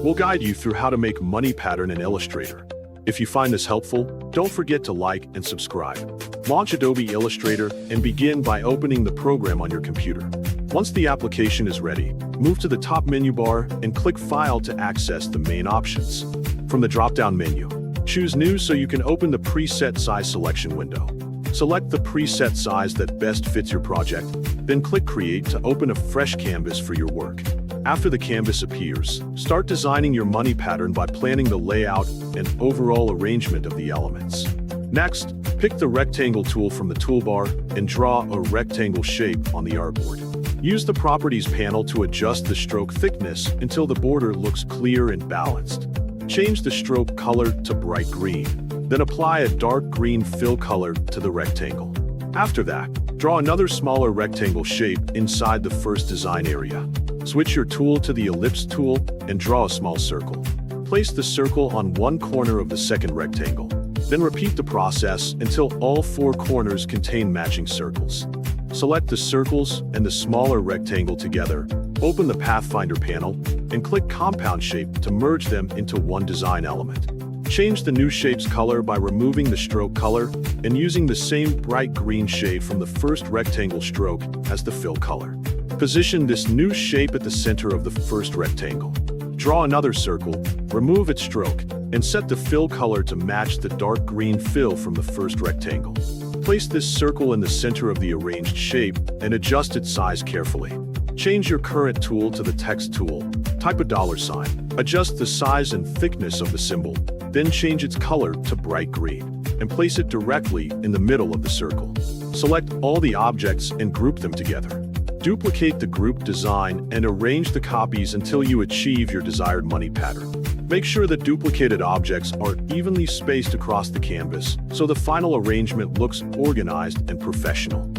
We'll guide you through how to make money pattern in Illustrator. If you find this helpful, don't forget to like and subscribe. Launch Adobe Illustrator and begin by opening the program on your computer. Once the application is ready, move to the top menu bar and click File to access the main options. From the drop-down menu, choose New so you can open the preset size selection window. Select the preset size that best fits your project, then click Create to open a fresh canvas for your work. After the canvas appears, start designing your money pattern by planning the layout and overall arrangement of the elements. Next, pick the rectangle tool from the toolbar and draw a rectangle shape on the artboard. Use the Properties panel to adjust the stroke thickness until the border looks clear and balanced. Change the stroke color to bright green, then apply a dark green fill color to the rectangle. After that, draw another smaller rectangle shape inside the first design area. Switch your tool to the Ellipse tool and draw a small circle. Place the circle on one corner of the second rectangle. Then repeat the process until all four corners contain matching circles. Select the circles and the smaller rectangle together, open the Pathfinder panel, and click Compound Shape to merge them into one design element. Change the new shape's color by removing the stroke color and using the same bright green shade from the first rectangle stroke as the fill color. Position this new shape at the center of the first rectangle. Draw another circle, remove its stroke, and set the fill color to match the dark green fill from the first rectangle. Place this circle in the center of the arranged shape and adjust its size carefully. Change your current tool to the text tool, type a $sign, adjust the size and thickness of the symbol, then change its color to bright green, and place it directly in the middle of the circle. Select all the objects and group them together. Duplicate the group design and arrange the copies until you achieve your desired money pattern. Make sure that duplicated objects are evenly spaced across the canvas so the final arrangement looks organized and professional.